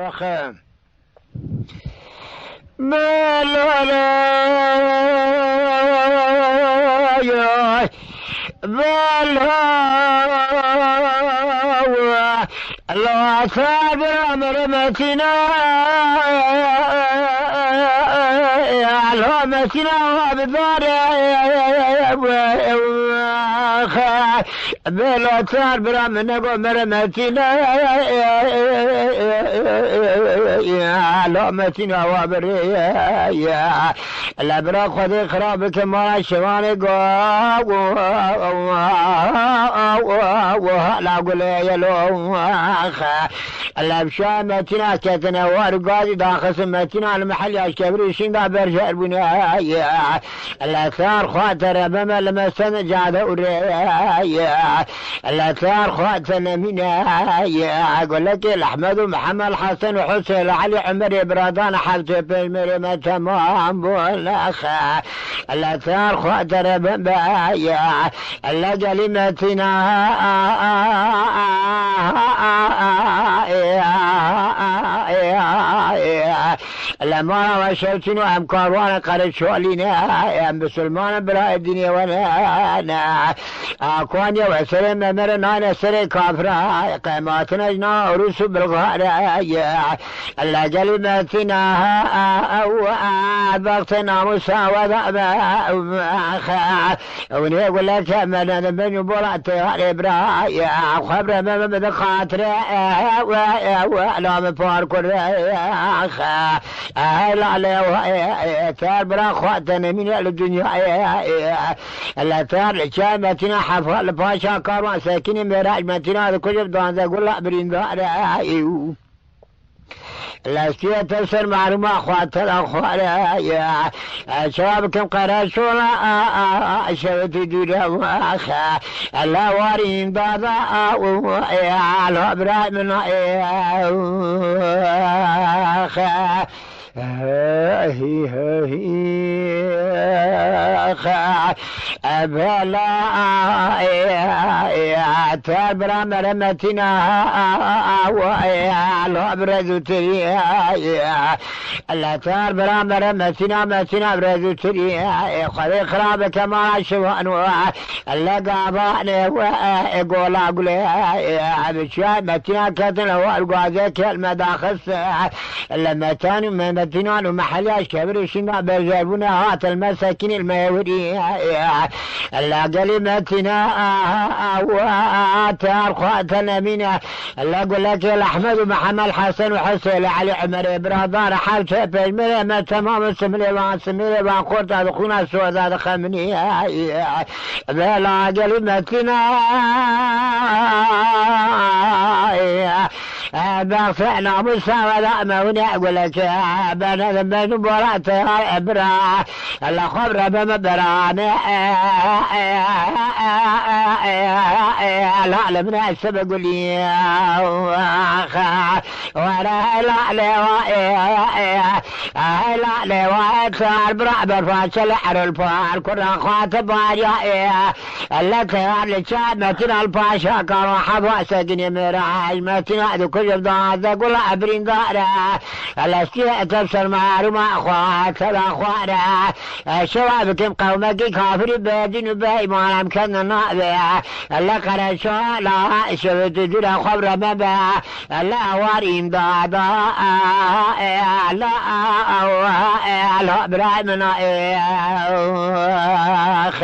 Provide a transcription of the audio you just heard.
آخه بلالا الله صابر أمر متنا متنا بدار بلا صابر من أمر متنا متنا وابريا لا برا خذ خرابك ما شواني لا أقول يا لو لا بشامتنا كتنا وارقادي داخل سمتنا المحل أشكبري شنقا برجع البنايا لا ثار خاطر بما لما سنجاد أريا لا ثار خاطر منايا أقول لك الأحمد ومحمد حسن وحسين علي عمر برادان حبت بمرمى تمام بولاخا لا ثار خاطر بما لا كلمتنا لما وشلتني أمكار وانا قرد شوالينا بسلمان بلا الدنيا وانا أكواني وسلم مرنا نسري كافرا قيماتنا جنا ورسو بالغارة لا كلمتنا بغتنا مساوى وني يقول لك من بن بولاتي الإبراهيم خبر من بدك خاطر لا مفار كريخ لا لا تار برا خواتنا من الدنيا لا تار شامتنا حفل باشا كاروان ساكنين مراج متنا كجب دان يقول لا برين دار لا استيا تفسر معلومة أخوات الأخوات شبابكم قراشونا شوتي ديرا أخا لا وارين دادا على إبراهيم أخا أبلا تابرا مرمتنا الأبرز تريا لا تابرا مرمتنا متنا أبرز تريا خذي خرابك ما شوان اللقابان يقول بشاي متنا كتن والقاذك المداخل لما تاني متنا ومحلياش كبير شنا بجابونا هات المساكين الميوري لا كلمتنا وآتار خواتنا منا لا أقول لك الأحمد ومحمد حسن وحسين علي عمر برادار حال شابه المريم تمام سمري وان سمري وان قرط دخونا سودا خمني بلا كلمتنا بغفعنا مساوى موني أقول لك بنا ذنبين برات إبرا الله خبر بمبراني لا من السبق لي ولا لا واتسار برعب فاشل حر الفار كل خاطب يا لك اللي شاد متنا الباشا كانوا حظوا سجن مراج متنا كل ضاد قول أبرين دارا الاستياء تفسر معلومة أخوات الأخوات شبابكم قومك كافر بادين باي ما أمكن النابع لك رشا لا شبت دير خبر مبا لا وارين دادا لا إبراهيمنا أخ